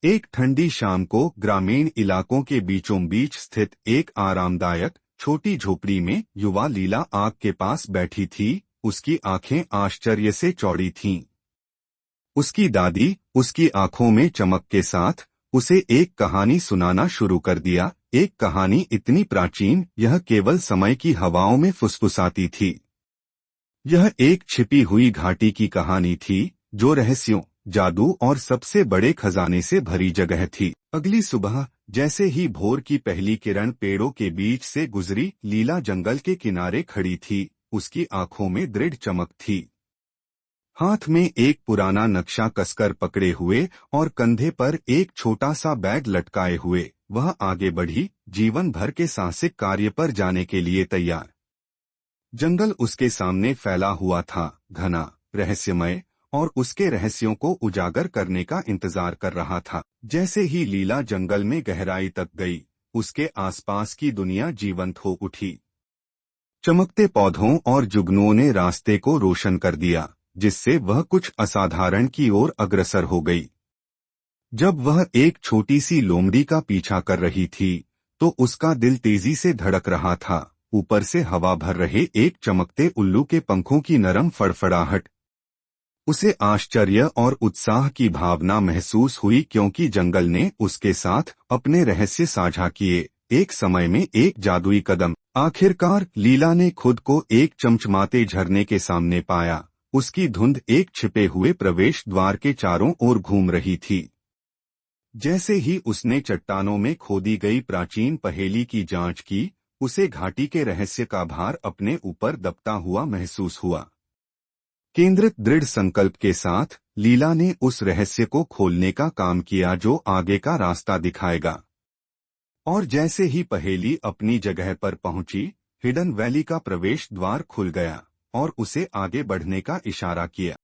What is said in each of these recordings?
एक ठंडी शाम को ग्रामीण इलाकों के बीचों बीच स्थित एक आरामदायक छोटी झोपड़ी में युवा लीला आग के पास बैठी थी। उसकी आंखें आश्चर्य से चौड़ी थीं। उसकी दादी उसकी आंखों में चमक के साथ उसे एक कहानी सुनाना शुरू कर दिया। एक कहानी इतनी प्राचीन यह केवल समय की हवाओं में फुसफुसाती थी। यह एक छिपी हुई घाटी की कहानी थी जो रहस्यों, जादू और सबसे बड़े खजाने से भरी जगह थी। अगली सुबह जैसे ही भोर की पहली किरण पेड़ों के बीच से गुजरी, लीला जंगल के किनारे खड़ी थी। उसकी आंखों में दृढ़ चमक थी। हाथ में एक पुराना नक्शा कसकर पकड़े हुए और कंधे पर एक छोटा सा बैग लटकाए हुए वह आगे बढ़ी, जीवन भर के साहसिक कार्य पर जाने के लिए तैयार। जंगल उसके सामने फैला हुआ था, घना, रहस्यमय, और उसके रहस्यों को उजागर करने का इंतजार कर रहा था। जैसे ही लीला जंगल में गहराई तक गई, उसके आसपास की दुनिया जीवंत हो उठी। चमकते पौधों और जुगनुओं ने रास्ते को रोशन कर दिया, जिससे वह कुछ असाधारण की ओर अग्रसर हो गई। जब वह एक छोटी सी लोमड़ी का पीछा कर रही थी, तो उसका दिल तेजी से धड़क रहा था। ऊपर से हवा भर रहे एक चमकते उल्लू के पंखों की नरम फड़फड़ाहट। उसे आश्चर्य और उत्साह की भावना महसूस हुई, क्योंकि जंगल ने उसके साथ अपने रहस्य साझा किए। एक समय में एक जादुई कदम। आखिरकार लीला ने खुद को एक चमचमाते झरने के सामने पाया। उसकी धुंध एक छिपे हुए प्रवेश द्वार के चारों ओर घूम रही थी। जैसे ही उसने चट्टानों में खोदी गई प्राचीन पहेली की जांच की, उसे घाटी के रहस्य का भार अपने ऊपर दबता हुआ महसूस हुआ। केंद्रित दृढ़ संकल्प के साथ लीला ने उस रहस्य को खोलने का काम किया जो आगे का रास्ता दिखाएगा। और जैसे ही पहेली अपनी जगह पर पहुंची, हिडन वैली का प्रवेश द्वार खुल गया और उसे आगे बढ़ने का इशारा किया।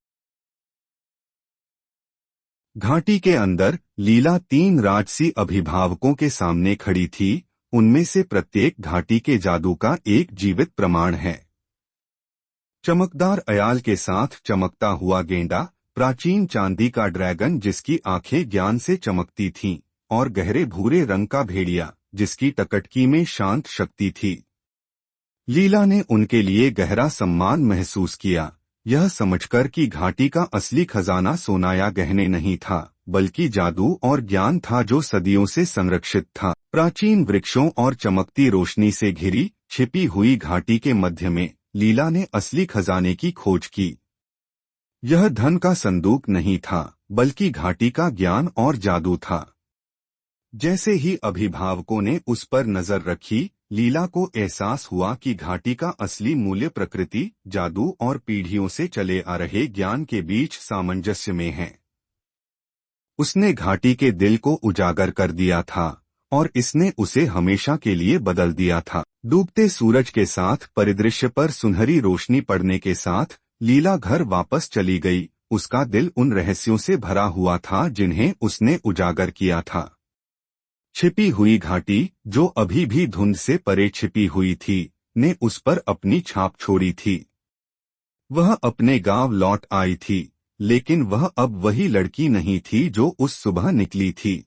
घाटी के अंदर लीला 3 राजसी अभिभावकों के सामने खड़ी थी। उनमें से प्रत्येक घाटी के जादू का एक जीवित प्रमाण है। चमकदार अयाल के साथ चमकता हुआ गेंडा, प्राचीन चांदी का ड्रैगन जिसकी आंखें ज्ञान से चमकती थीं, और गहरे भूरे रंग का भेड़िया जिसकी टकटकी में शांत शक्ति थी। लीला ने उनके लिए गहरा सम्मान महसूस किया, यह समझकर कि घाटी का असली खजाना सोना या गहने नहीं था, बल्कि जादू और ज्ञान था जो सदियों से संरक्षित था। प्राचीन वृक्षों और चमकती रोशनी से घिरी छिपी हुई घाटी के मध्य में लीला ने असली खजाने की खोज की। यह धन का संदूक नहीं था, बल्कि घाटी का ज्ञान और जादू था। जैसे ही अभिभावकों ने उस पर नजर रखी, लीला को एहसास हुआ कि घाटी का असली मूल्य प्रकृति, जादू और पीढ़ियों से चले आ रहे ज्ञान के बीच सामंजस्य में है। उसने घाटी के दिल को उजागर कर दिया था, और इसने उसे हमेशा के लिए बदल दिया था। डूबते सूरज के साथ परिदृश्य पर सुनहरी रोशनी पड़ने के साथ लीला घर वापस चली गई। उसका दिल उन रहस्यों से भरा हुआ था जिन्हें उसने उजागर किया था। छिपी हुई घाटी, जो अभी भी धुंध से परे छिपी हुई थी, ने उस पर अपनी छाप छोड़ी थी। वह अपने गांव लौट आई थी, लेकिन वह अब वही लड़की नहीं थी जो उस सुबह निकली थी।